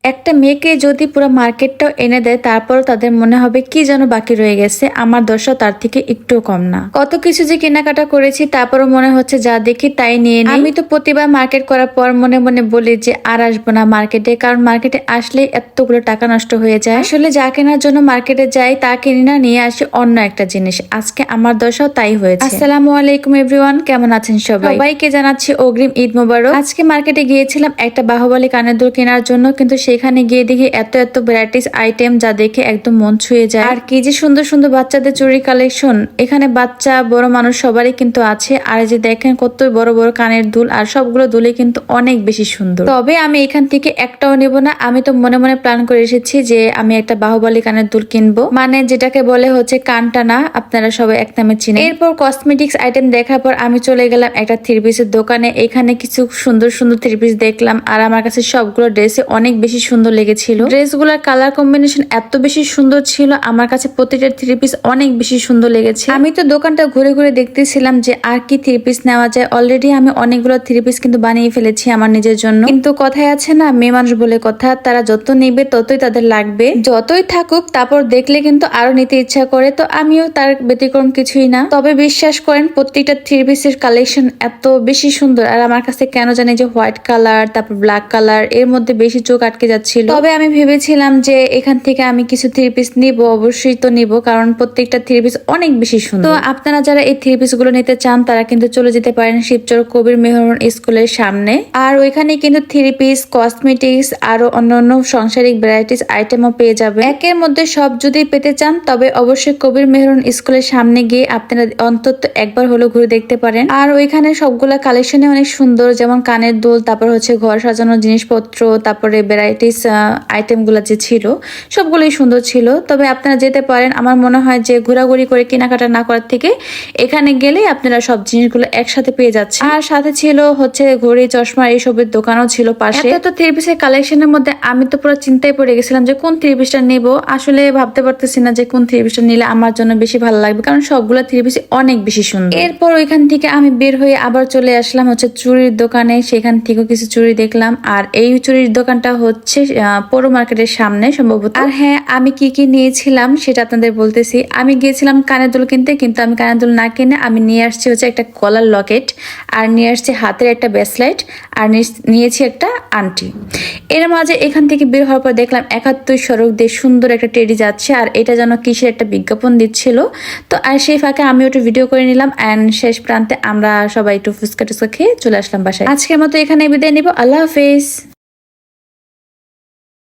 একটা মেয়েকে যদি পুরো মার্কেটটাও এনে দেয় তারপর তাদের মনে হবে কি যেন বাকি রয়ে গেছে। আমার দশা তার থেকে একটু কম না। কত কিছু যে কেনাকাটা করেছি তারপরও মনে হচ্ছে যা দেখি তাই নিয়ে নিই। আমি তো প্রতিবার মার্কেট করার পর মনে মনে বলি যে আর আসবো না মার্কেটে, কারণ মার্কেটে আসলে এতগুলো টাকা নষ্ট হয়ে যায়। আসলে যা কেনার জন্য মার্কেটে যাই তা কিনি না, নিয়ে আসি অন্য একটা জিনিস। আজকে আমার দশাও তাই হয়েছে। আসসালামু আলাইকুম এভরিওয়ান, কেমন আছেন সবাই? সবাইকে জানাচ্ছি অগ্রিম ঈদ মোবারক। আজকে মার্কেটে গিয়েছিলাম একটা বাহুবলী কানের দুল কেনার জন্য, কিন্তু সেখানে গিয়ে দেখি এত এত ভ্যারাইটিস আইটেম যা দেখে একদম মন ছুঁয়ে যায়। আর কি যে সুন্দর সুন্দর বাচ্চাদের চুড়ি কালেকশন, এখানে বাচ্চা বড় মানুষ সবারই কিন্তু আছে। আর যে দেখেন কত বড় বড় কানের দুল, আর সবগুলো দুলে কিন্তু অনেক বেশি সুন্দর। তবে আমি এখান থেকে একটাও নেব না। আমি তো মনে মনে প্ল্যান করে এসেছি যে আমি একটা বাহুবলী কানের দুল কিনবো, মানে যেটাকে বলে হচ্ছে কানটানা, আপনারা সবাই এক নামে চিনেন। এরপর কসমেটিক্স আইটেম দেখার পর আমি চলে গেলাম একটা থ্রি পিসের দোকানে। এখানে কিছু সুন্দর সুন্দর থ্রি পিস দেখলাম, আর আমার কাছে সবগুলো ড্রেসে অনেক বেশি সুন্দর লেগেছিল। ড্রেসগুলোর কালার কম্বিনেশন এত বেশি সুন্দর ছিল, আমার কাছে প্রতিটা থ্রি পিস অনেক বেশি সুন্দর লেগেছে। আমি তো দোকানটা ঘুরে ঘুরে দেখতেছিলাম যে আর কি থ্রি পিস নেওয়া যায়। অলরেডি আমি অনেকগুলো থ্রি পিস কিন্তু বানিয়ে ফেলেছি আমার নিজের জন্য, কিন্তু কথায় আছে না, মেয়ে মানুষ বলে কথা, তারা যত নেবে ততই তাদের লাগবে, যতই থাকুক তারপর দেখলে কিন্তু আরো নিতে ইচ্ছা করে। তো আমিও তার ব্যতিক্রম কিছুই না। তবে বিশ্বাস করেন প্রত্যেকটা থ্রি পিসের কালেকশন এত বেশি সুন্দর, আর আমার কাছে কেন জানি যে হোয়াইট কালার তারপর ব্ল্যাক কালার এর মধ্যে বেশি চোখ আটকে যাচ্ছিল। তবে আমি ভেবেছিলাম যে এখান থেকে আমি কিছু থ্রি পিস নিব, অবশ্যই তো নিব, কারণ প্রত্যেকটা থ্রি পিস অনেক বেশি সুন্দর। তো আপনারা যারা এই থ্রি পিস গুলো নিতে চান তারা কিন্তু চলে যেতে পারেন শিবচর কবির মেহরুন স্কুলের সামনে। আর ওইখানে কিন্তু থ্রি পিস, কসমেটিক্স আরো অন্যান্য সাংসারিক ভ্যারাইটিস আইটেমও পেয়ে যাবে। একের মধ্যে সব যদি পেতে চান তবে অবশ্যই কবির মেহরুন স্কুলের সামনে গিয়ে আপনারা অন্তত একবার হলো ঘুরে দেখতে পারেন। আর ওইখানে সবগুলা কালেকশনে অনেক সুন্দর, যেমন কানের দুল, তারপর হচ্ছে ঘর সাজানোর জিনিসপত্র, তারপরে ভ্যারাইটিস আইটেম গুলা যে ছিল সবগুলোই সুন্দর ছিল। তবে আপনারা যেতে পারেন। আমার মনে হয় যে ঘোরাঘুরি করে কেনাকাটা না করার থেকে এখানে গেলেই আপনারা সব জিনিসগুলো একসাথে পেয়ে যাচ্ছে। আর সাথে ছিল হচ্ছে ঘড়ি, চশমা, এইসবের দোকানও ছিল পাশে। এত থ্রি পিসের কালেকশনের মধ্যে আমি তো পুরো চিন্তায় পড়ে গেছিলাম যে কোন থ্রি পিসটা নেবো। আসলে ভাবতে পারতেছি না যে কোন থ্রি পিসটা নিলে আমার জন্য বেশি ভালো লাগবে, কারণ সবগুলো থ্রি পিস অনেক বেশি সুন্দর। এরপর ওইখান থেকে আমি বের হয়ে আবার চলে আসলাম হচ্ছে চুড়ির দোকানে। সেখান থেকেও কিছু চুড়ি দেখলাম, আর এই চুড়ির দোকানটা হচ্ছে পৌর মার্কেটের সামনে সম্ভবত। আর হ্যাঁ, আমি কি কি নিয়েছিলাম সেটা আপনাদের বলতেছি। আমি গিয়েছিলাম কানের দুল কিনতে, কিন্তু আমি কানের দুল না কিনে আমি নিয়ে আসছি হচ্ছে একটা গলার লকেট, আর নিয়ে আসছি হাতের একটা ব্রেসলেট, আর নিয়েছি একটা আংটি। এর মাঝে এখান থেকে বের হওয়ার পর দেখলাম 71 সড়ক দিয়ে সুন্দর একটা টেডি যাচ্ছে, আর এটা যেন কিসের একটা বিজ্ঞাপন দিচ্ছিল। তো আর সেই ফাঁকে আমি একটু ভিডিও করে নিলাম, অ্যান্ড শেষ প্রান্তে আমরা সবাই একটু ফুচকা টুচকা খেয়ে চলে আসলাম বাসায়। আজকের মতো এখানে বিদায় নিব। আল্লাহ হাফেজ।